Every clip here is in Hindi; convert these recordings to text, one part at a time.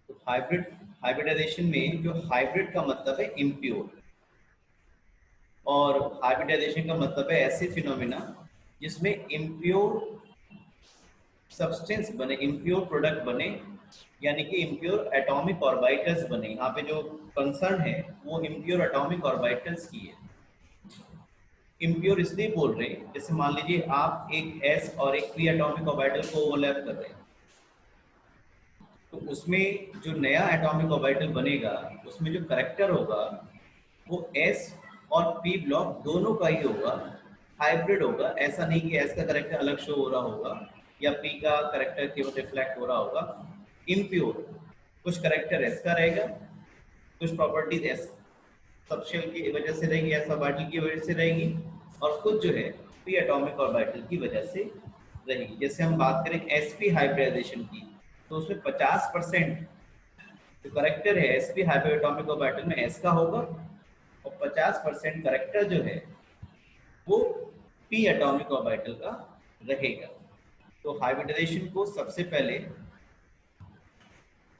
तो हाइब्रिडाइजेशन में जो हाइब्रिड का मतलब है इम्प्योर, और हाइब्रिडाइजेशन का मतलब है ऐसे फिनोमिना जिसमें इम्प्योर सब्सटेंस बने, इम्प्योर प्रोडक्ट बने, यानी कि इम्प्योर एटॉमिक ऑर्बिटल्स बने। यहाँ पे जो कंसर्न है वो इम्प्योर एटॉमिक ऑर्बिटल्स की है। इम्प्योर इसलिए बोल रहे हैं, जैसे मान लीजिए आप एक एस और एक पी एटॉमिक ऑर्बिटल को ओवरलैप कर रहे हैं, तो उसमें जो नया एटॉमिक ऑर्बिटल बनेगा उसमें जो करेक्टर होगा वो एस और पी ब्लॉक दोनों का ही होगा, हाइब्रिड होगा। ऐसा नहीं कि एस का करेक्टर अलग शो हो रहा होगा या पी का करेक्टर केवल रिफ्लेक्ट हो रहा होगा। इम्प्योर कुछ करेक्टर एस का रहेगा, कुछ प्रॉपर्टीज एस सबशेल की वजह से रहेगी, एस ऑर्बिटल की वजह से रहेगी, और कुछ जो है पी एटॉमिक ऑर्बिटल की वजह से रहेगी। जैसे हम बात करें एसपी हाइब्रिडाइजेशन की, तो उसमें 50% जो करेक्टर है एसपी हाइब्रिड एटॉमिक ऑर्बिटल में एस का होगा, और 50% करेक्टर जो है वो पी एटॉमिक ऑर्बिटल का रहेगा। तो हाइब्रिडाइजेशन को सबसे पहले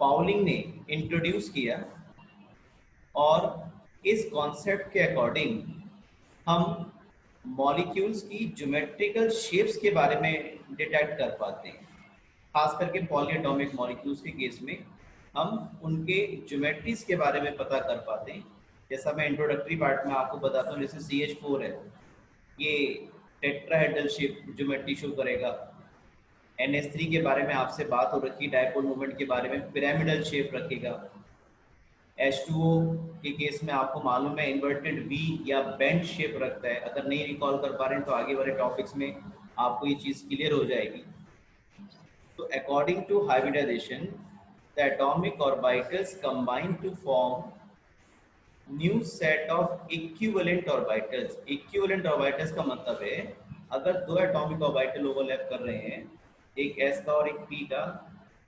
पाउलिंग ने इंट्रोड्यूस किया, और इस कॉन्सेप्ट के अकॉर्डिंग हम मॉलिक्यूल्स की ज्योमेट्रिकल शेप्स के बारे में डिटेक्ट कर पाते हैं। खास करके पॉलीएटॉमिक मॉलिक्यूल्स के केस में हम उनके ज्योमेट्रीज के बारे में पता कर पाते हैं। जैसा मैं इंट्रोडक्टरी पार्ट में आपको बताता हूँ, जैसे CH4 है, ये टेट्राहेड्रल शेप ज्योमेट्री शो करेगा। NH3 के बारे में आपसे बात हो रखी, डायपोल मोमेंट के बारे में पिरामिडल शेप रखेगा। H2O के केस में आपको मालूम है इन्वर्टेड V या बेंड शेप रखता है। अगर नहीं रिकॉल कर पा रहे हैं तो आगे वाले टॉपिक्स में आपको ये चीज़ क्लियर हो जाएगी। So according to hybridization, the atomic orbitals combine to form new set of equivalent orbitals. Equivalent orbitals का मतलब है अगर दो एटॉमिक ऑर्बिटल ओवरलैप कर रहे हैं, एक s का और एक p का,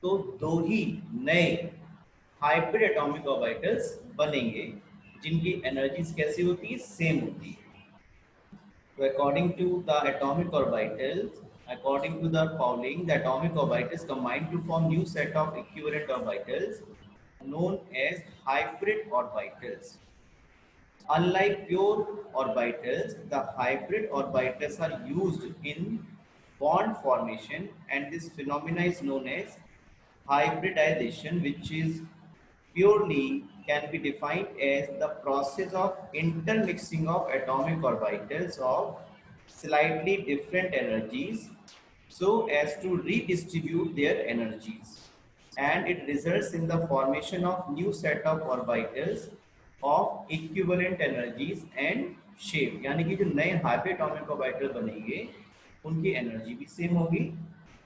तो दो ही नए हाइब्रिड एटॉमिक ऑर्बिटल्स बनेंगे जिनकी एनर्जीज कैसी होती है, सेम होती है। So according to the Pauling, the atomic orbitals combine to form new set of equivalent orbitals known as hybrid orbitals. Unlike pure orbitals, the hybrid orbitals are used in bond formation, and this phenomena is known as hybridization, which is purely can be defined as the process of intermixing of atomic orbitals of slightly different energies so as to redistribute their energies, and it results in the formation of new set of orbitals of equivalent energies and shape। यानी कि जो नए हाइब्रिड एटॉमिक ऑर्बिटल बनेंगे उनकी एनर्जी भी सेम होगी,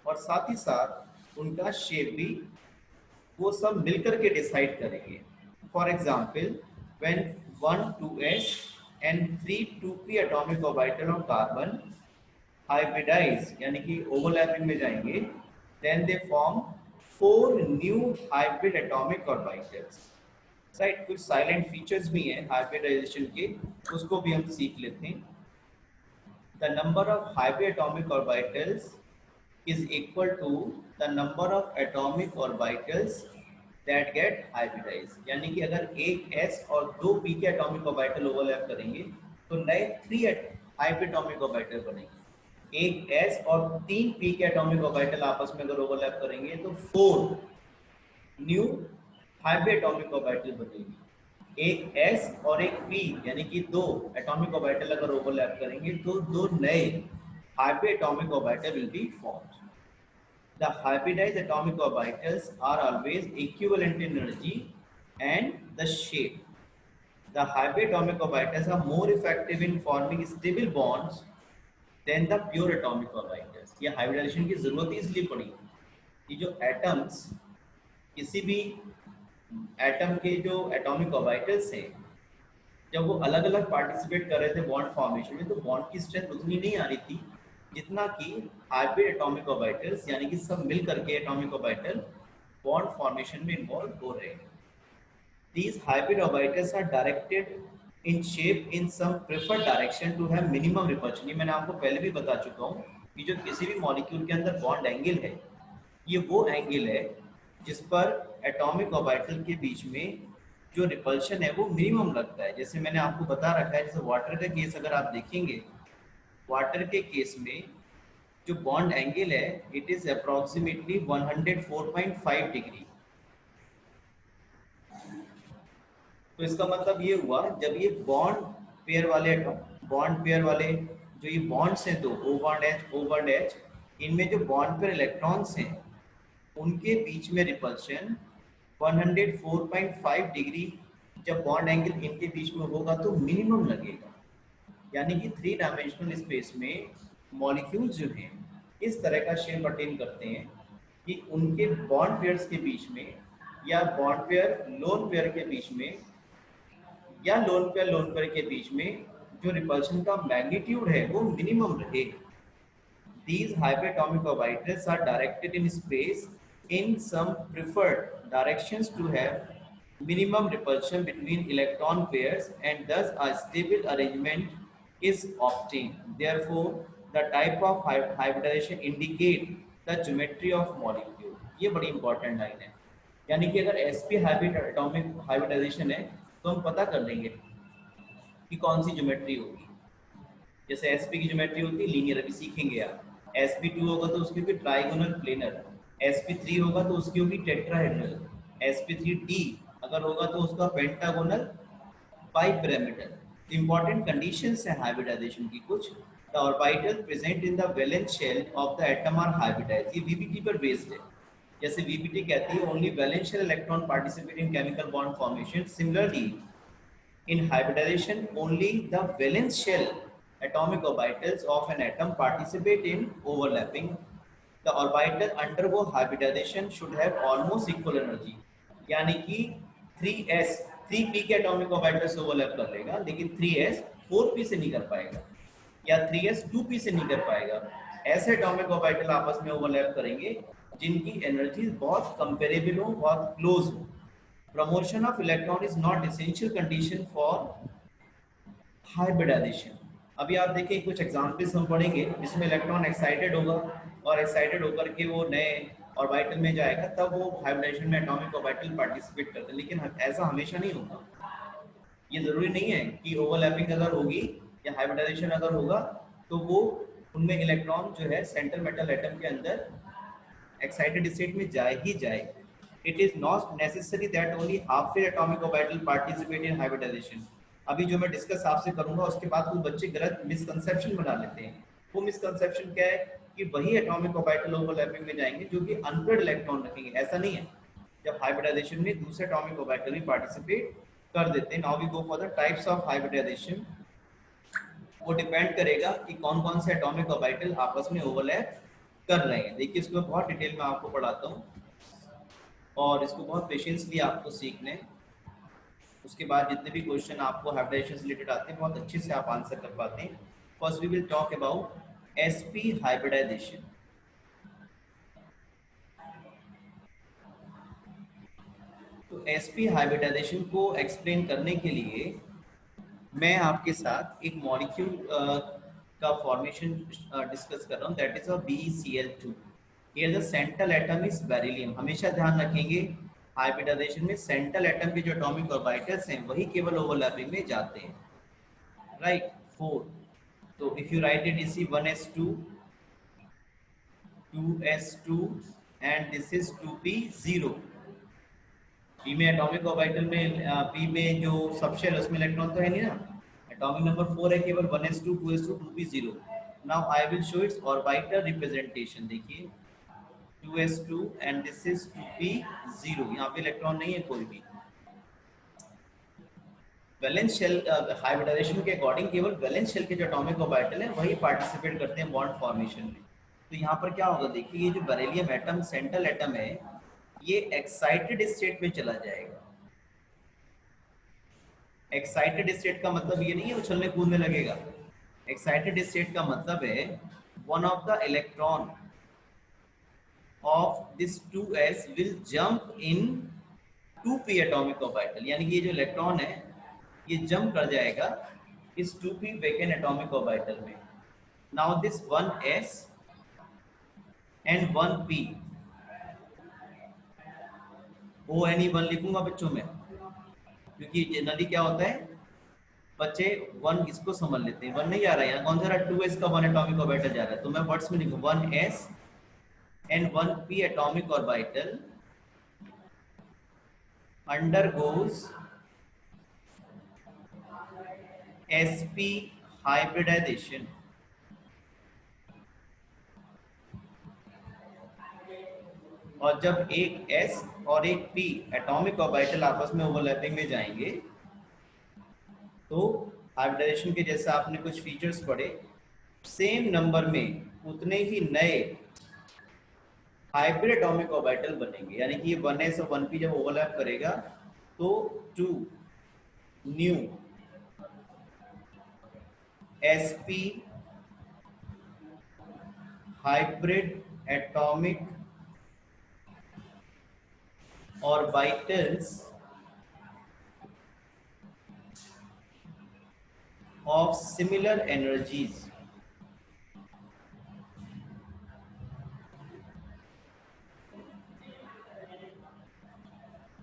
और साथ ही साथ उनका शेप भी वो सब मिलकर के डिसाइड करेंगे। For example, when 1 2s and 3 2p atomic orbital of carbon hybridise यानी कि ओवरलैपिंग में जाएंगे, then they form 4 new hybrid atomic orbitals. Right, कुछ साइलेंट फीचर्स भी हैं हाइब्रिडाइजेशन के, उसको भी हम सीख लेते हैं। The number of hybrid atomic orbitals is equal to the number of atomic orbitals that get hybridized। यानी कि अगर एक s और दो p के एटॉमिक ऑर्बिटल ओवरलैप करेंगे तो नए 3 हाइब्रिड एटॉमिक ऑर्बिटल बनेंगे। एक s और 3 p के एटॉमिक ऑर्बिटल आपस में अगर ओवरलैप करेंगे तो 4 न्यू हाइब्रिड एटॉमिक ऑर्बिटल बनेगी। एक s और एक p यानी कि दो एटॉमिक ऑर्बिटल अगर ओवरलैप करेंगे तो दो नए hybrid atomic orbital will be formed। The hybridized atomic orbitals are always equivalent in energy and the shape। The hybrid atomic orbitals are more effective in forming stable bonds than the pure atomic orbitals। ये hybridization की जरूरत इसलिए पड़ी कि जो एटम्स, किसी भी एटम के जो एटॉमिक ऑर्बिटल्स हैं, जब वो अलग अलग पार्टिसिपेट कर रहे थे बॉन्ड फॉर्मेशन में, तो बॉन्ड की स्ट्रेंथ उतनी नहीं आ रही थी जितना कि हाइब्रिड एटॉमिक ऑर्बिटल्स यानी कि सब मिल करके एटॉमिक ऑर्बिटल बॉन्ड फॉर्मेशन में इन्वॉल्व हो रहे हैं। These hybrid orbitals are directed in shape in some preferred direction to have minimum repulsion। ये मैंने आपको पहले भी बता चुका हूँ कि जो किसी भी मॉलिक्यूल के अंदर बॉन्ड एंगल है, ये वो एंगल है जिस पर एटॉमिक ऑर्बिटल के बीच में जो रिपल्शन है वो मिनिमम लगता है। जैसे मैंने आपको बता रखा है, जैसे वाटर का केस अगर आप देखेंगे, वाटर के केस में जो बॉन्ड एंगल है इट इज अप्रोक्सीमेटली 104.5 डिग्री। तो इसका मतलब ये हुआ, जब ये बॉन्ड पेयर वाले जो ये बॉन्ड्स हैं, दो ओ बॉन्ड एच, इनमें जो बॉन्ड पेयर इलेक्ट्रॉन्स हैं उनके बीच में रिपल्शन 104.5 डिग्री जब बॉन्ड एंगल इनके बीच में होगा तो मिनिमम लगेगा। यानी कि 3 डायमेंशनल स्पेस में मॉलिक्यूल्स जो हैं इस तरह का शेप अटेन करते हैं कि उनके बॉन्ड पेयर्स के बीच में या बॉन्ड पेयर लोन पेयर के बीच में या लोन पेयर के बीच में जो रिपल्शन का मैग्नीट्यूड है वो मिनिमम रहे। These hyperatomic orbitals are directed in space in some preferred directions to have minimum repulsion between electron pairs, and thus a stable arrangement is obtained. Therefore, the type of hybridization indicate the geometry of molecule. ये बड़ी इंपॉर्टेंट लाइन है। यानी कि अगर sp हाइब्रिड हाइब्रिडाइजेशन है तो हम पता कर लेंगे कि कौन सी ज्योमेट्री होगी। जैसे sp की ज्योमेट्री होती है लीनियर, अभी सीखेंगे आप। sp2 होगा तो उसकी होगी ट्राइगोनल प्लेनर, sp3 होगा तो उसकी होगी टेट्राहेड्रल, sp3d अगर होगा तो उसका पेंटागोनल बाइपिरामिडल। इंपॉर्टेंट कंडीशंस हैं हाइब्रिडाइजेशन की कुछ। The orbital present in the valence shell of the atom are hybridised, ये वीबीटी पर बेस्ड है। जैसे वीबीटी कहती है only valence shell electron participate in chemical bond formation, similarly in hybridization, only the valence shell atomic orbitals of an atom participate in overlapping. The orbital undergo hybridization should have almost equal energy. यानी कि 3s 3p के atomic orbitals overlap कर लेगा, लेकिन 3s 4p से नहीं कर पाएगा या 3s 2p से नहीं कर पाएगा। ऐसे atomic orbital आपस में overlap करेंगे जिनकी एनर्जी बहुत कंपेरेबल हो, बहुत क्लोज हो। Promotion of electron is not essential condition for hybridization. अभी आप देखिए कुछ एग्जांपल्स हम पढ़ेंगे जिसमें इलेक्ट्रॉन एक्साइटेड होगा और एक्साइटेड होकर के वो नए ऑर्बिटल में जाएगा, तब वो हाइब्रिडाइजेशन में एटॉमिक ऑर्बिटल पार्टिसिपेट करते हैं। लेकिन ऐसा हमेशा नहीं होगा। ये जरूरी नहीं है कि ओवरलैपिंग अगर होगी या हाइब्रिडाइजेशन अगर होगा तो वो उनमें इलेक्ट्रॉन जो है सेंट्रल मेटल एटम के अंदर एक्साइटेड स्टेट में जाए ही जाए। It is not necessary that only half a atomic orbital participate in hybridization. अभी जो मैं डिस्कस आपसे करूंगा उसके बाद कुछ बच्चे गलत मिसकंसेप्शन बना लेते हैं। वो मिसकंसेप्शन क्या है कि वही एटॉमिक ऑर्बिटल ओवरलैपिंग में जाएंगे जो कि अनपेड इलेक्ट्रॉन रखेंगे। ऐसा नहीं है। जब हाइब्रिडाइजेशन में दूसरे एटॉमिक ऑर्बिटल भी पार्टिसिपेट कर देते हैं। Now we go for the types of hybridisation. वो डिपेंड करेगा कि कौन कौन से एटॉमिक ऑर्बिटल आपस में ओवरलैप कर रहे हैं। देखिए इसको बहुत डिटेल में आपको पढ़ाता हूँ और इसको बहुत पेशेंसली आपको सीखना है। उसके बाद जितने भी क्वेश्चन आपको हाइब्रिडाइजेशन से रिलेटेड आते हैं बहुत अच्छे से आप आंसर कर पाते हैं। First we will talk about sp hybridisation. तो एसपी हाइब्रिडाइजेशन को एक्सप्लेन करने के लिए मैं आपके साथ एक मॉलिक्यूल का फॉर्मेशन डिस्कस कर रहा हूँ, that is a BeCl2। Here the central atom is beryllium। हमेशा ध्यान रखेंगे हाइब्रिडाइजेशन में सेंट्रल एटम के जो एटॉमिक ऑर्बिटल्स हैं वही केवल ओवरलैपिंग में जाते हैं, राइट। 4, तो इफ यू राइट इट इसी 1s2 2s2 and this is 2p0। P में एटॉमिक ऑर्बिटल में पी में जो सबशेल उसमें इलेक्ट्रॉन तो है नहीं ना। एटॉमिक नंबर 4 है केवल 1s2 2s2 2p0। Now I will show it's orbital representation. देखिए 2s2 and this is 2p0। यहाँ पे इलेक्ट्रॉन नहीं है कोई भी। वैलेंस शेल हाइब्रिडाइजेशन के अकॉर्डिंग केवल वैलेंस शेल के जो एटॉमिक ऑर्बिटल है वही पार्टिसिपेट करते हैं बॉन्ड फॉर्मेशन में। तो यहाँ पर क्या होगा, देखिए ये जो बेरिलियम एटम सेंट्रल एटम है ये एक्साइटेड स्टेट में चला जाएगा। एक्साइटेड स्टेट का मतलब ये नहीं है उछलने कूदने लगेगा। एक्साइटेड स्टेट का मतलब है one of the electron of this 2s will jump in 2p atomic orbital। यानी कि ये जो इलेक्ट्रॉन है ये जंप कर जाएगा इस 2p वैकेंट एटॉमिक ऑर्बिटल में। Now this 1s and 1p ONE1 लिखूंगा बच्चों में, क्योंकि जनरली क्या होता है बच्चे वन इसको समझ लेते हैं, वन नहीं आ रहा है यहाँ, कौन सा रहा 2s का 1 एटॉमिक ऑर्बिटल जा रहा है, तो मैं वर्ड्स में लिखूँ 1s and 1p atomic orbital undergoes sp hybridization, और जब एक s और एक p एटॉमिक ऑर्बिटल आपस में ओवरलैपिंग में जाएंगे तो हाइब्रिडाइजेशन के जैसे आपने कुछ फीचर्स पढ़े, सेम नंबर में उतने ही नए हाइब्रिड एटॉमिक ऑर्बिटल बनेंगे, यानी कि ये 1s और 1p जब ओवरलैप करेगा तो 2 new sp hybrid atomic orbitals of similar energies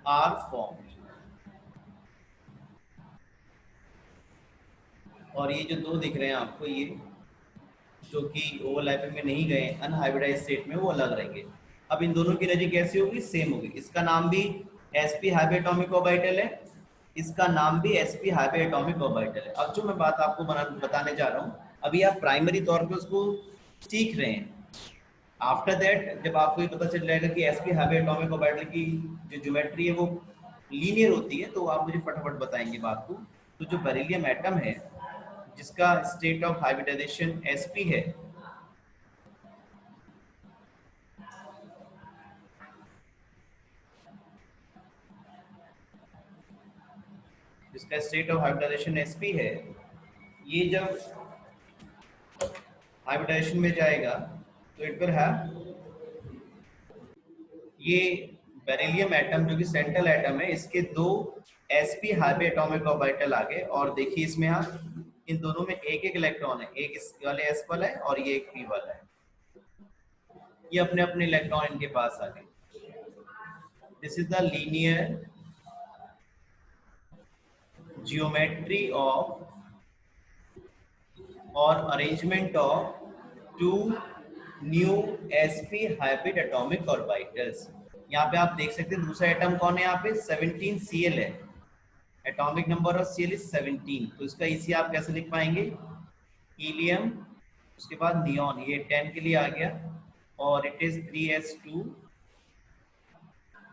are formed। और ये जो दो दिख रहे हैं आपको, ये जो कि ओवरलैपिंग में नहीं गए अनहाइब्रिडाइज्ड स्टेट में, वो अलग रहेंगे। अब इन दोनों की एनर्जी कैसी होगी, सेम होगी। इसका नाम भी sp हाइब्रिड एटॉमिक ऑर्बिटल है, इसका नाम भी sp हाइब्रिड एटॉमिक ऑर्बिटल है। अब जो मैं बात आपको बताने जा रहा हूँ, अभी आप प्राइमरी तौर पे उसको सीख रहे हैं, आफ्टर दैट जब आपको ये पता चल जाएगा कि sp हाइब्रिड एटॉमिक ऑर्बिटल की जो ज्योमेट्री है वो लीनियर होती है, तो आप मुझे फटाफट बताएंगे बात को। तो जो बेरिलियम एटम है जिसका स्टेट ऑफ हाइब्रिडाइजेशन sp है, जिसका स्टेट ऑफ हाइब्रिडाइजेशन sp है, ये जब हाइब्रिडाइजेशन में जाएगा तो इट विल हैव, ये बेरिलियम एटम जो कि सेंट्रल एटम है, इसके दो sp हाइब्रिड एटॉमिक ऑर्बिटल आ गए, और देखिए इसमें आप इन दोनों में एक एक इलेक्ट्रॉन है, एक इस वाले s वाला है और ये एक p वाला है, ये अपने अपने इलेक्ट्रॉन इनके पास आ गए। This is the linear geometry of और arrangement of two new sp hybrid atomic orbitals. यहाँ पे आप देख सकते हैं दूसरा एटम कौन है, यहाँ पे 17Cl है, atomic number of Cl is 17, तो इसका इसी आप कैसे लिख पाएंगे, हीलियम, उसके बाद नियॉन, ये 10 के लिए आ गया, और it is 3s2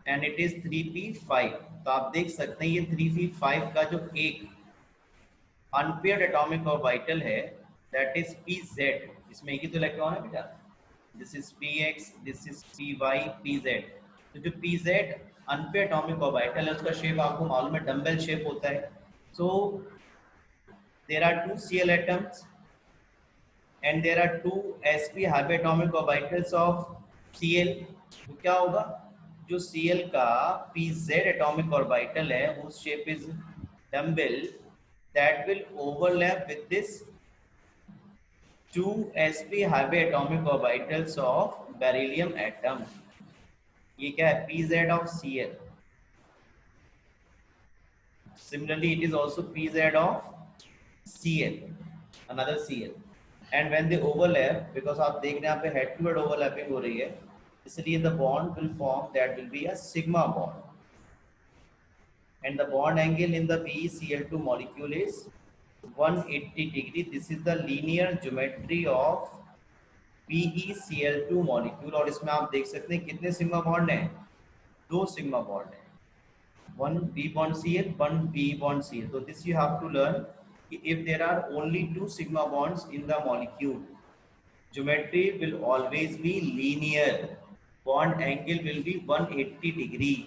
and it is 3p5। तो आप देख सकते हैं ये 3p5 का जो एक अनपेयर्ड एटॉमिक ऑर्बिटल है दैट इज pz, इसमें एक ही तो इलेक्ट्रॉन है बेटा, this is px, this is py, pz। तो जो pz अनपेयर्ड एटॉमिक ऑर्बिटल है उसका शेप आपको मालूम है डम्बेल शेप होता है। So there are 2 Cl atoms and there are 2 sp hybrid atomic orbitals of Cl। तो क्या होगा, जो Cl का pz एटॉमिक ऑर्बिटल है whose shape is dumbbell, that will overlap with this 2 sp hybrid atomic orbitals of beryllium atom. ये क्या है, pz of Cl। Similarly it is also pz of Cl, another Cl, and when they overlap, because आप देख रहे हैं यहाँ पे head to head overlapping हो रही है, इसलिए the bond will form, that will be a sigma bond, and the bond angle in the PeCl2 molecule is 180 degree। This is the linear geometry of PeCl2 molecule, और इसमें आप देख सकते हैं कितने सिग्मा बॉन्ड हैं, 2 सिग्मा बॉन्ड हैं, 1 p bond Cl, 1 p bond Cl। So this you have to learn, if there are only 2 sigma bonds in the molecule, geometry will always be linear, bond angle will be 180 degree।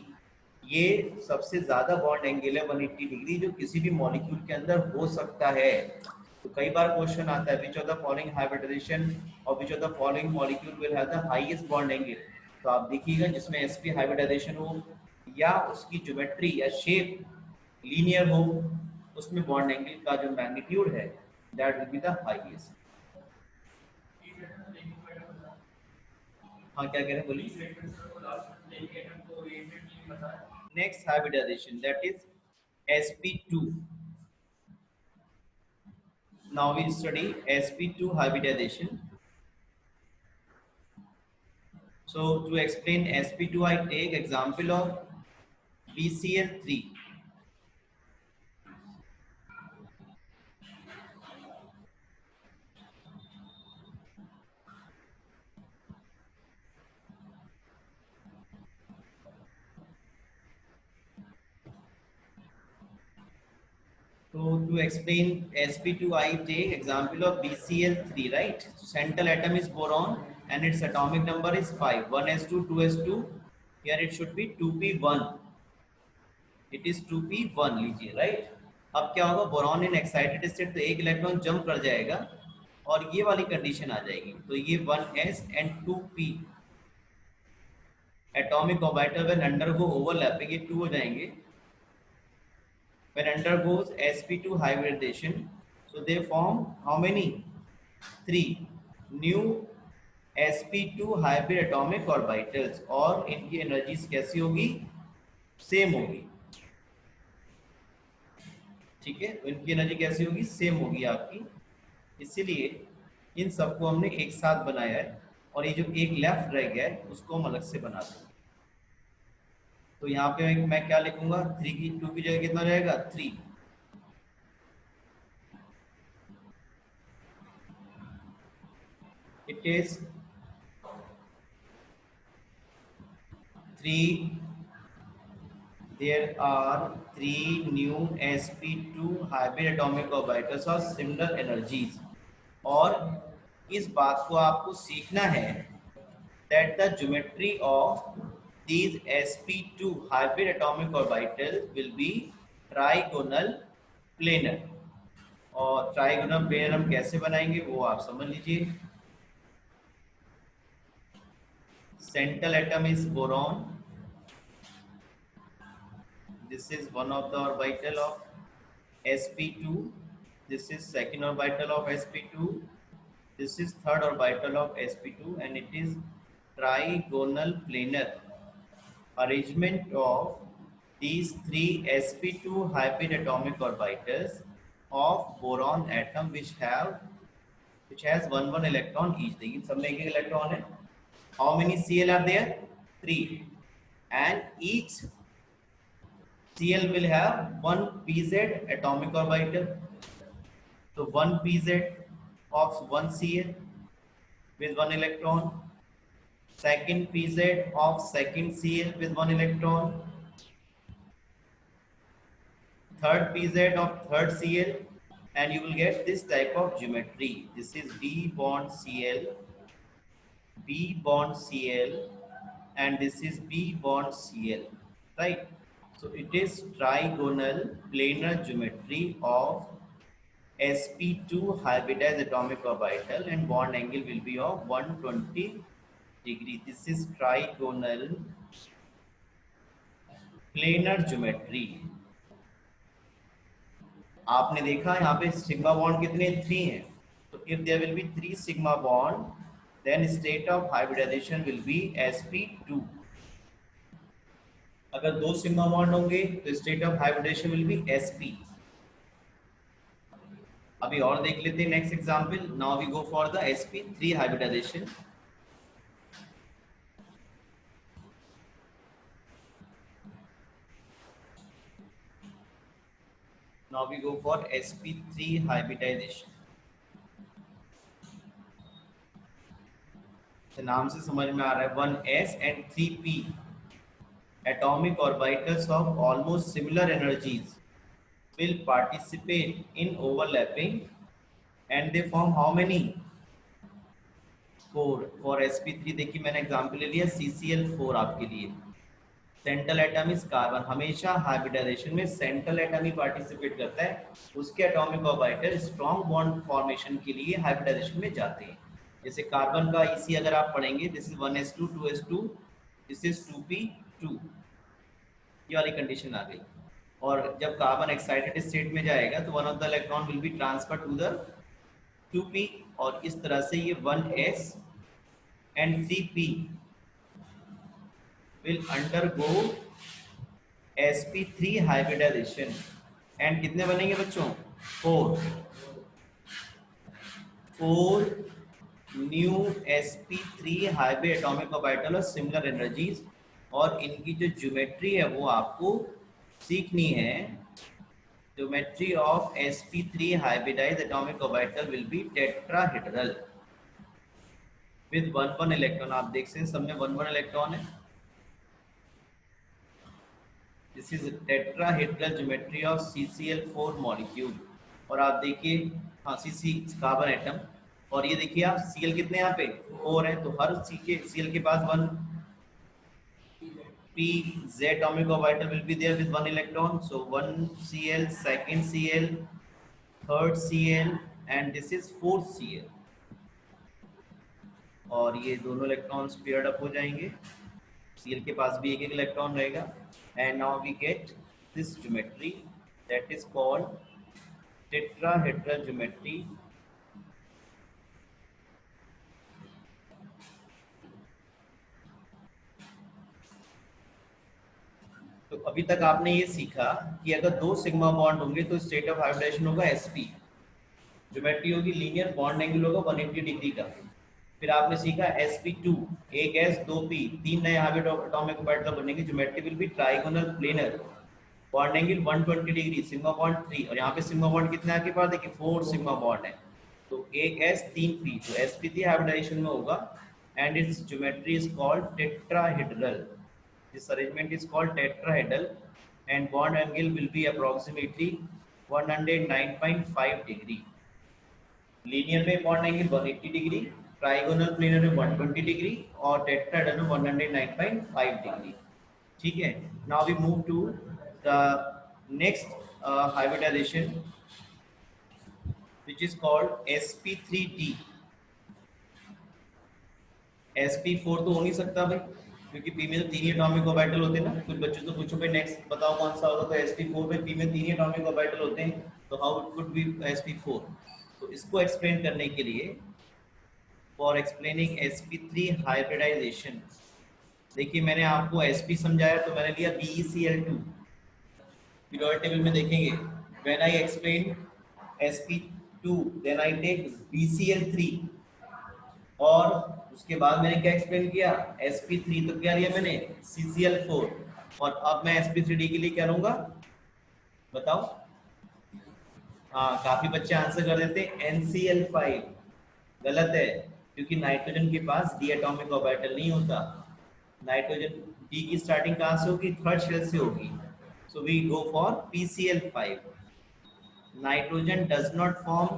ये सबसे ज्यादा बॉन्ड एंगल है 180 डिग्री जो किसी भी मॉलिक्यूल के अंदर हो सकता है। तो कई बार क्वेश्चन आता है, which of the following hybridisation और which of the following molecule will have the highest bond angle. तो आप देखिएगा जिसमें sp हाइब्रिडाइजेशन हो या उसकी ज्योमेट्री या शेप लीनियर हो, उसमें बॉन्ड एंगल का जो मैग्नीट्यूड है that will be the highest. हाँ क्या कह रहे हैं बोलिए। next hybridization, that is sp2. Now we study sp2 hybridization. So to explain sp2, I take example of BCl3. So to explain sp2, I take example of BCl3, right? Central atom is boron and its atomic number is 5. 1s2, 2s2. Here it should be 2p1. It is 2p1 लीजिए, right? अब क्या होगा, बोरॉन इन एक्साइटेड स्टेट तो एक इलेक्ट्रॉन जंप कर जाएगा और ये वाली कंडीशन आ जाएगी, तो ये 1s and 2p atomic orbital when undergo overlapping, ये 2 हो जाएंगे. When undergoes sp2 hybridization, so they form how many? 3 new sp2 hybrid atomic orbitals, और इनकी एनर्जीज कैसी होगी? सेम होगी. ठीक है, इनकी एनर्जी कैसी होगी? सेम होगी आपकी. इसीलिए इन सबको हमने एक साथ बनाया है, और ये जो एक लेफ्ट रह गया है उसको हम अलग से बना दें. तो यहाँ पे मैं क्या लिखूंगा? 3 की 2 की जगह कितना रहेगा? 3. It is 3. There are 3 new sp2 hybrid atomic orbitals of similar energies. और इस बात को आपको सीखना है that the geometry of these sp2 hybrid atomic orbitals will be trigonal planar. और ट्राइगोनल प्लेनर हम कैसे बनाएंगे वो आप समझ लीजिए. Central atom is boron. This is one of the orbital of sp2. This is second orbital of sp2. This is third orbital of sp2, and it is trigonal planar arrangement of these 3 sp2 hybrid atomic orbitals of boron atom which has one electron each. देखिए सब में एक इलेक्ट्रॉन है. How many Cl are there? 3. And each Cl will have one pz atomic orbital. So one pz of one Cl with one electron. Second pz of second Cl with one electron. Third pz of third Cl, and you will get this type of geometry. This is d bond Cl, b bond Cl, and this is b bond Cl, right? So it is trigonal planar geometry of sp2 hybridized atomic orbital, and bond angle will be of 120 degree. This is trigonal planar geometry. आपने देखा यहाँ पे सिग्मा बॉन्ड कितने? 3 हैं. तो if there will be 3 sigma bond, then state of hybridisation will be sp2. अगर 2 सिग्मा बॉन्ड होंगे तो state of hybridisation will be sp. अभी और देख लेते हैं next example. Now we go for the sp3 hybridisation. Now we go for sp3 hybridization. तो नाम से समझ में आ रहा है 1s and 3p atomic orbitals of almost similar energies will participate in overlapping, and they form how many? 4. For sp3 देखिए मैंने एग्जांपल ले लिया CCl4 आपके लिए. Central atom is carbon. हमेशा हाइब्रिडाइजेशन में सेंट्रल एटम ही पार्टिसिपेट करता है. उसके atomic orbital strong bond formation के लिए हाइब्रिडाइजेशन में जाते हैं. जैसे कार्बन का इसी अगर आप पढ़ेंगे, this is 1s2 2s2, this is 2p2. ये वाली कंडीशन आ गई. और जब कार्बन एक्साइटेड स्टेट में जाएगा तो one of the electron will be transfer to the 2p, और इस तरह से ये 1s and 3p will undergo sp3 hybridization and कितने बनेंगे बच्चों? 4 new sp3 hybrid atomic orbital और सिमिलर एनर्जीज, और इनकी जो ज्योमेट्री है वो आपको सीखनी है। Geometry of sp3 hybridized atomic orbital will be tetrahedral with 1 electron. आप देख सकते हैं सब में 1 इलेक्ट्रॉन है। This is tetrahedral geometry of CCl4 molecule. और आप देखिए, हाँ CC कार्बन एटम, और ये देखिए आप Cl कितने यहाँ पे 4 है, तो हर Cl के पास 1 pz atomic orbital will be there with 1 electron. So 1 Cl, second Cl, third Cl, and this is 4th Cl, और ये दोनों इलेक्ट्रॉन्स पेयर्ड अप हो जाएंगे। Cl के पास भी एक इलेक्ट्रॉन रहेगा, and now we get this geometry that is called tetrahedral geometry. तो अभी तक आपने ये सीखा कि अगर 2 सिग्मा बॉन्ड होंगे तो स्टेट ऑफ हाइब्रिडाइजेशन होगा sp, ज्योमेट्री होगी लीनियर, बॉन्ड एंगल होगा 180 डिग्री का। फिर आपने सीखा sp2, एक s 2p, 3 नए हाइब्रिड एटॉमिक ऑर्बिटल बनेंगे, geometry will B trigonal planar, bond angle 120 degree, sigma bond 3, और यहाँ पे सिग्मा बॉन्ड कितने आपके पास देखिए 4 सिग्मा बॉन्ड है, तो एक s 3p, तो sp3 हाइब्रिडाइजेशन में होगा, and its geometry is called tetrahedral. This arrangement is called tetrahedral and bond angle will be approximately 109.5 degree. Linear में bond angle 180 degree, trigonal planar में 120 डिग्री, और टेट्राहेड्रल में 109.5 डिग्री। ठीक है, now we move to the next hybridization which is called sp3d। sp4 तो हो नहीं सकता भाई, क्योंकि p में तो 3 ही एटॉमिक ऑर्बिटल होते हैं ना। कुछ बच्चों तो पूछो भाई नेक्स्ट बताओ कौन सा होगा, तो sp4 में p में 3 ही एटॉमिक ऑर्बिटल होते हैं, तो how it could be sp4। तो इसको एक्सप्लेन करने के लिए, फॉर एक्सप्लेनिंग sp3 हाइब्रिडाइजेशन, देखिए मैंने आपको sp समझाया तो मैंने लिया BeCl2। पीरियोडिक टेबल में देखेंगे, when I explain sp2 then I take BeCl3, और उसके बाद मैंने क्या एक्सप्लेन किया sp3, तो क्या लिया मैंने CCl4, और अब मैं sp3d के लिए क्या लूंगा बताओ? हाँ, काफी बच्चे आंसर कर देते हैं NCl5। गलत है, क्योंकि नाइट्रोजन के पास डी एटॉमिक ऑर्बिटल नहीं होता। नाइट्रोजन डी की स्टार्टिंग कहाँ से होगी? थर्ड शेल से होगी। So we go for PCl5। Nitrogen does not form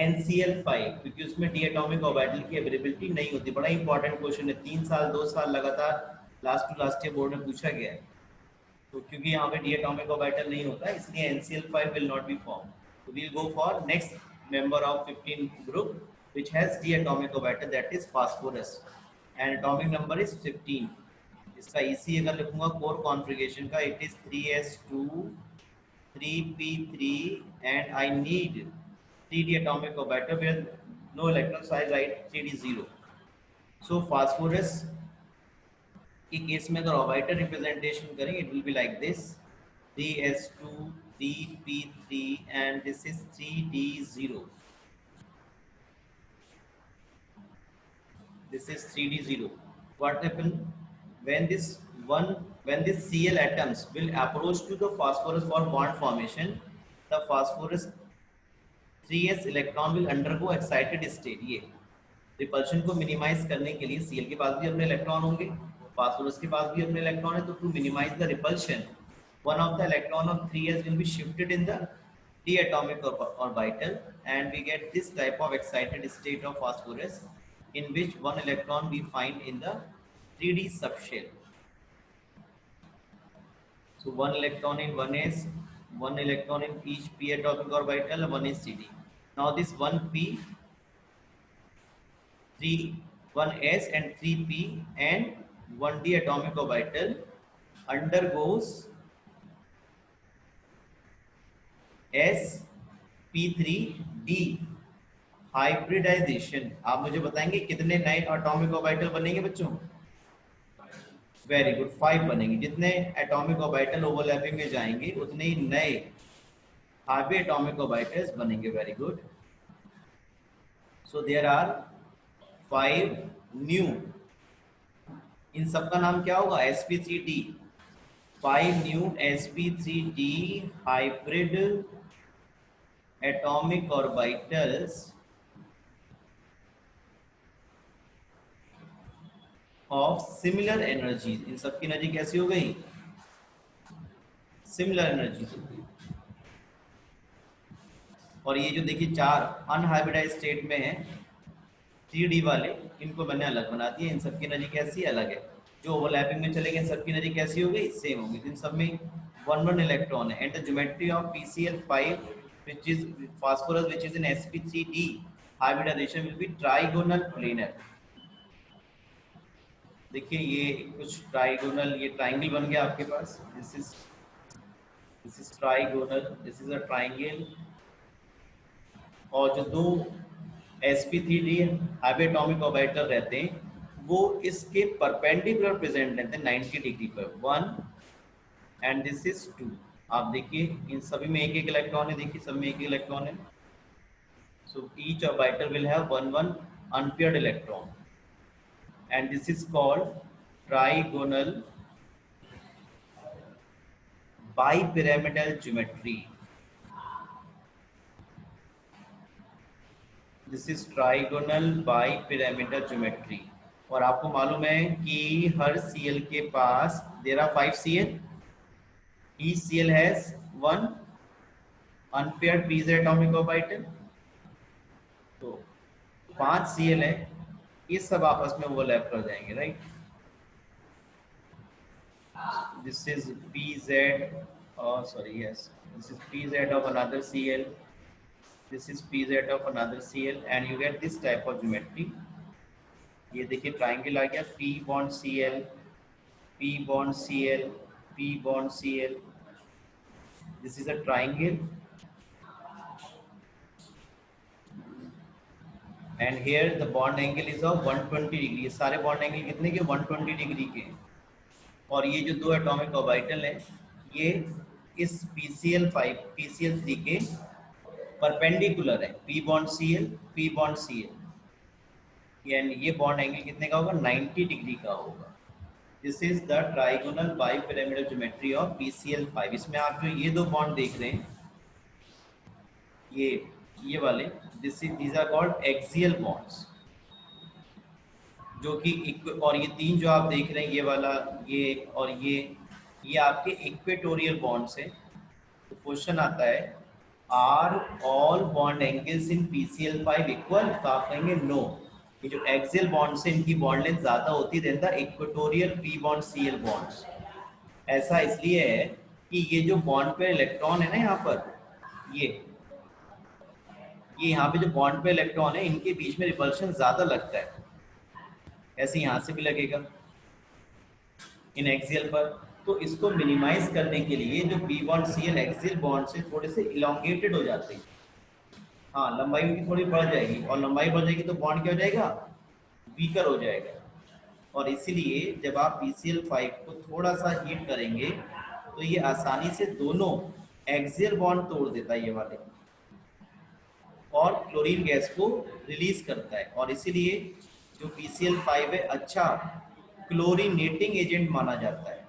NCl5 क्योंकि उसमें डी एटॉमिक ऑर्बिटल की अवेलेबिलिटी नहीं होती। बड़ा इंपॉर्टेंट क्वेश्चन है, 3 साल 2 साल लगातार last to last year board में पूछा गया है। तो क्योंकि यहाँ पे डी एटॉमिक ऑर्बिटल नहीं होता, इसलिए NCl5 will not be form. तो we will go for next member of 15 group which has d atomic orbital, that is phosphorus, and atomic number is 15। इसका EC अगर लिखूंगा कोर कॉन्फ़िगरेशन का, it is 3s2 3p3 and I need 3d atomic orbital where no electrons, so I write 3d0। so phosphorus के केस में अगर ऑर्बिटल रिप्रेजेंटेशन करें, it will be like this 3s2 3p3 and this is 3d0। This is 3d0। What happen when this Cl atoms will approach to the phosphorus for bond formation, the phosphorus 3s electron will undergo excited state। ये रिपल्शन को मिनिमाइज करने के लिए Cl के पास भी अपने इलेक्ट्रॉन होंगे, फास्फोरस के पास भी अपने इलेक्ट्रॉन है, तो to minimize the repulsion one of the electron of 3s will be shifted in the d atomic orbital and we get this type of excited state of phosphorus in which one electron we find in the 3d subshell। so one electron in 1s, one electron in each p atomic orbital, one is CD। now this 1p 1s and 3p and 1d atomic orbital undergoes sp3d hybridization. आप मुझे बताएंगे कितने नए एटॉमिक ऑर्बिटल बनेंगे बच्चों? वेरी गुड, 5 बनेंगे। जितने एटॉमिक ऑर्बिटल ओवरलैपिंग में जाएंगे उतने ही नए हार्वी एटॉमिक ऑर्बिटल्स बनेंगे। Very good. So there are 5 new, इन सबका नाम क्या होगा? sp3d। 5 new sp3d hybrid atomic orbitals of similar energy. इन सबकी एनर्जी कैसी हो गई? सिमिलर एनर्जी हो गई। और ये जो देखिए 4 अनहाइब्रिडाइज्ड स्टेट में है 3D वाले, इनको मैंने अलग बना दिया। इन सबकी एनर्जी कैसी अलग है। जो ओवरलैपिंग में चलेंगे इन सबकी एनर्जी कैसी हो गई? सेम होगी। इन सब में 1 इलेक्ट्रॉन है। And the geometry of PCl5 which is phosphorus which is in sp3d hybridization will be trigonal planar। देखिए ये कुछ ट्राइगोनल, ये ट्राइंगल बन गया आपके पास। This is trigonal, this is a triangle. और जो दो sp3d हाइब्रिड एटॉमिक ऑर्बिटल रहते हैं वो इसके परपेंडिकुलर प्रेजेंट रहते हैं 90 डिग्री पर। 1 एंड दिस इज 2। आप देखिए इन सभी में एक एक इलेक्ट्रॉन है। देखिए सब में एक एक इलेक्ट्रॉन है। So each orbital will have 1 unpaired electron and this is called trigonal bipyramidal geometry। This is trigonal bipyramidal geometry। और आपको मालूम है कि हर Cl के पास there are 5 Cl, each Cl has 1 unpaired pz atomic orbital। तो 5 Cl है, ये सब आपस में ओवरलैप कर जाएंगे, right. This is pz, sorry, yes, this is pz of another Cl, this is pz of another Cl, and you get this type of geometry। ये देखिए ट्राइंगल आ गया, p bond Cl, p bond Cl, p bond Cl। This is a triangle and here the bond angle is of 120 degree. ये सारे बॉन्ड एंगल कितने के? 120 डिग्री के। और ये जो दो एटॉमिक ऑर्बिटल हैं ये इस PCl5 PCl3 के परपेंडिकुलर है। p bond Cl, p bond Cl, यानी ये बॉन्ड एंगल कितने का होगा? 90 डिग्री का होगा। This is the trigonal bipyramidal geometry of PCl5। इसमें आप जो ये दो बॉन्ड देख रहे हैं ये वाले, these are called axial bonds, जो कि और ये तीन जो आप देख रहे हैं ये वाला, ये और ये आपके इक्वेटोरियल बॉन्ड्स हैं। तो क्वेश्चन आता है are all bond angles in PCl5 equal? तो आप कहेंगे नो। ये जो एक्सियल बॉन्ड्स हैं इनकी बॉन्ड लेंथ ज्यादा होती है than the equatorial p bond Cl bonds. ऐसा इसलिए है कि ये जो बॉन्ड पे इलेक्ट्रॉन है ना यहाँ पर, ये यहाँ पे जो बॉन्ड पे इलेक्ट्रॉन है इनके बीच में रिपल्शन ज्यादा लगता है। ऐसे यहाँ से भी लगेगा इन एक्सियल पर। तो इसको मिनिमाइज करने के लिए जो p bond Cl axial bond से थोड़े से इलोंगेटेड हो जाते हैं। हाँ, लंबाई उनकी थोड़ी बढ़ जाएगी, और लंबाई बढ़ जाएगी तो बॉन्ड क्या हो जाएगा? वीकर हो जाएगा। और इसीलिए जब आप PCl5 को थोड़ा सा हीट करेंगे तो ये आसानी से दोनों एक्सियल बॉन्ड तोड़ देता है ये वाले, और क्लोरीन गैस को रिलीज करता है। और इसीलिए जो PCl5 है अच्छा क्लोरीनेटिंग एजेंट माना जाता है।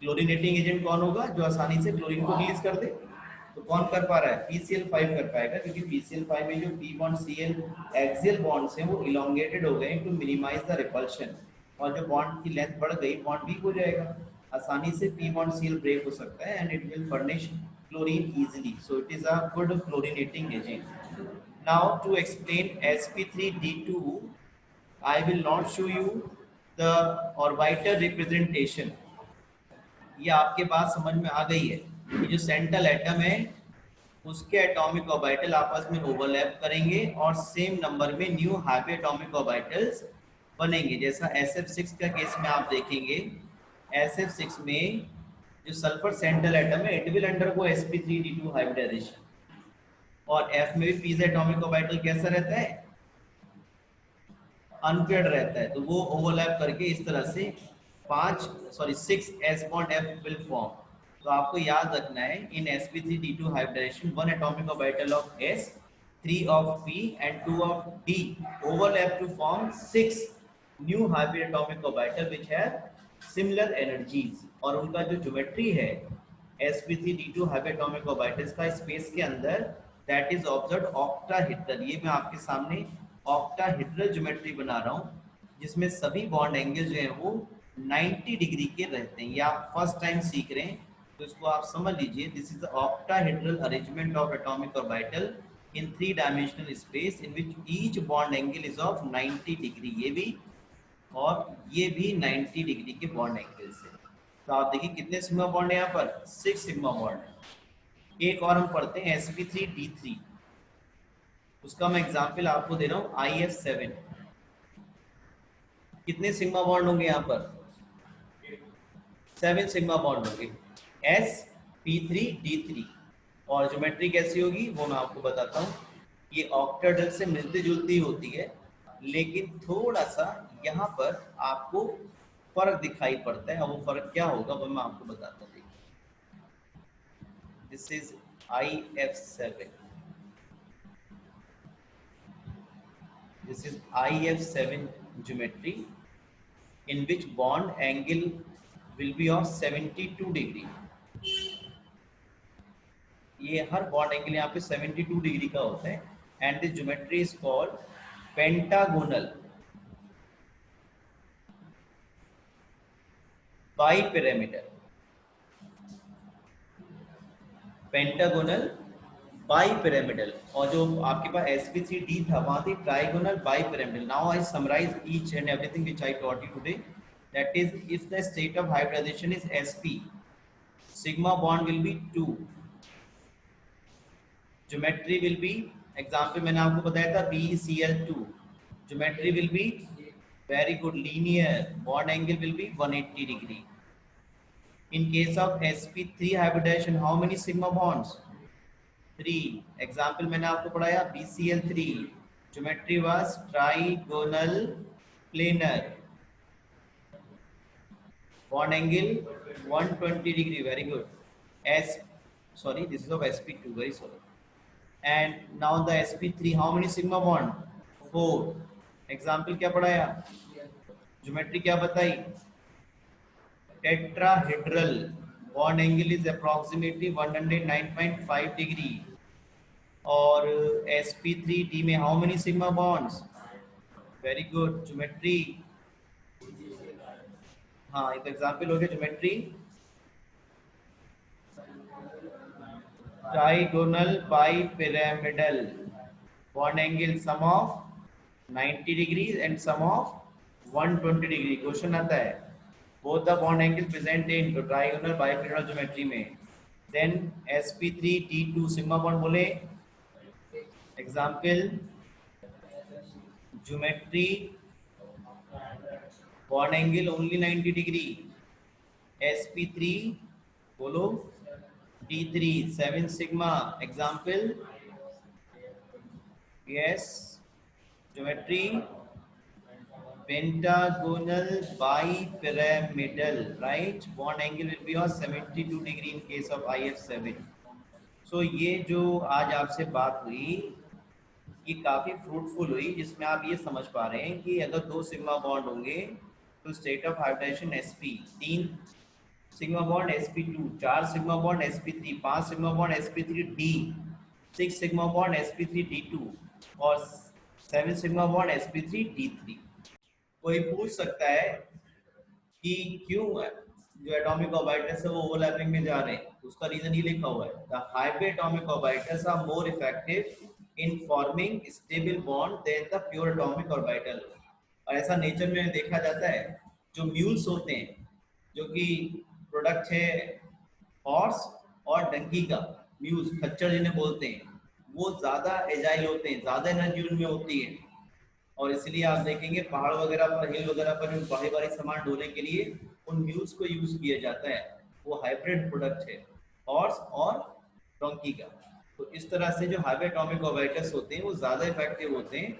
क्लोरीनेटिंग एजेंट कौन होगा? जो आसानी से क्लोरीन को रिलीज कर दे। तो कौन कर पा रहा है? PCl5 कर पाएगा, क्योंकि PCl5 में जो p bond Cl axial bonds हैं वो इलोंगेटेड हो गए टू मिनिमाइज द रिपल्शन। और जो बॉन्ड की लेंथ बढ़ गई बॉन्ड वीक हो जाएगा, आसानी से p बॉन्ड Cl ब्रेक हो सकता है and it will furnish chlorine easily, so it is a good chlorinating agent। Now to explain sp3d2 I will not show you the orbital representation। ये आपके बात समझ में आ गई है। ये जो सेंट्रल एटम है उसके एटॉमिक ऑर्बिटल आपस में ओवरलैप करेंगे और सेम नंबर में न्यू हाइब्रिड एटॉमिक ऑर्बिटल्स बनेंगे। जैसा SF6 का केस में आप देखेंगे, SF6 में जो सल्फर सेंट्रल एटम है it will undergo sp3d2 hybridization. और F में भी pz एटॉमिक ऑर्बिटल कैसा रहता है? अनपेयर्ड रहता है, तो वो ओवरलैप करके इस तरह से 6 s bond f will form. तो आपको याद रखना है इन sp3d2 hybridization 1 atomic orbital of s, 3 of p and 2 of d overlap to form 6 new hybrid atomic orbital which have similar energies. और उनका जो ज्योमेट्री है sp3d2 hybrid atomic orbitals का स्पेस के अंदर, दैट इज ऑब्जर्व ऑक्टाहेड्रल. ये मैं आपके सामने ऑक्टाहेड्रल ज्योमेट्री बना रहा हूँ जिसमें सभी बॉन्ड एंगल जो है वो 90 डिग्री के रहते हैं. ये आप फर्स्ट टाइम सीख रहे हैं तो इसको आप समझ लीजिए. This is the octahedral arrangement of atomic orbital in 3 dimensional space in which each bond angle is of 90 degree. ये भी और ये भी 90 डिग्री के बॉन्ड एंगल से. तो आप देखिए कितने सिग्मा बॉन्ड है यहाँ पर, 6 सिग्मा बॉन्ड है. एक और हम पढ़ते हैं sp3d3. उसका मैं एग्जांपल आपको दे रहा हूँ IF7. कितने सिग्मा बॉन्ड होंगे यहाँ पर, 7 सिग्मा बॉन्ड होंगे sp3d3. और ज्योमेट्री कैसी होगी वो मैं आपको बताता हूँ. ये ऑक्टाहेड्रल से मिलती जुलती होती है लेकिन थोड़ा सा यहाँ पर आपको फर्क दिखाई पड़ता है. और वो फर्क क्या होगा वो मैं आपको बताता हूँ. This is IF7. This is IF7 geometry in which bond angle will be of 72 degree. ये हर बॉन्ड एंगल यहाँ पे 72 डिग्री का होता है. And this geometry is called pentagonal bipyramidal. Pentagonal bipyramidal. और जो आपके पास sp3d था वहां थी trigonal bipyramidal. Now I summarize each and everything which I taught you today. That is if the state of hybridization is sp, sigma bond will be 2, geometry will be, example मैंने आपको बताया था BeCl2. Geometry will be very good linear. Bond angle will be 180 degree. In case of sp3 hybridization, how many sigma bonds? 3. Example मैंने आपको पढ़ाया BeCl3. Geometry was trigonal planar. Bond angle 120 degree. Very good. This is of sp2. Very sorry. And now the sp3. How many sigma bond? 4. Example क्या पढ़ाया? Geometry क्या बताई? Tetrahedral. Bond angle is approximately 109.5 degree. और sp3d में how many sigma bonds? Very good. Geometry. हाँ एक एग्जाम्पल हो गया geometry. Trigonal bipyramidal. Bond angle some of 90 degree and some of 120 degree. Question आता है both the bond angle present in trigonal bipyramidal geometry में. Then sp3d2 sigma bond बोले. Example geometry bond angle only 90 degree. sp3 बोलो d3 7 sigma. Example yes geometry pentagonal bipyramidal, right? Bond angle will be of 72 degree in case of IF7. So ये जो आज आपसे बात हुई ये काफ़ी फ्रूटफुल हुई जिसमें आप ये समझ पा रहे हैं कि अगर 2 सिग्मा बॉन्ड होंगे तो state of hybridization sp, 3 sigma bond sp2, 4 sigma bond sp3, 5 sigma bond sp3d, 6 sigma bond sp3d2 और 7 सिग्मा बॉन्ड sp3d3. कोई पूछ सकता है कि क्यों जो एटॉमिक ऑर्बिटल्स है वो ओवरलैपिंग में जा रहे हैं. उसका रीजन ये लिखा हुआ है the hybrid atomic orbitals are more effective in forming stable bond than the pure atomic orbital. और ऐसा नेचर में देखा जाता है जो म्यूल्स होते हैं जो कि प्रोडक्ट है हॉर्स और डंकी का. म्यूल्स खच्चर जिन्हें बोलते हैं वो ज्यादा एजाइल होते हैं, ज्यादा एनर्जी उनमें होती है. और इसलिए आप देखेंगे पहाड़ वगैरह पर, हिल वगैरह पर जो भारी भारी सामान ढोने के लिए उन म्यूल्स को यूज किया जाता है. वो हाइब्रिड प्रोडक्ट है हॉर्स और डोंकी का. तो इस तरह से जो हाइब्रिड एटॉमिक ऑर्बिटल्स होते हैं वो ज्यादा इफेक्टिव होते हैं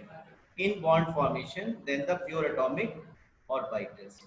in bond formation than the pure atomic orbitals.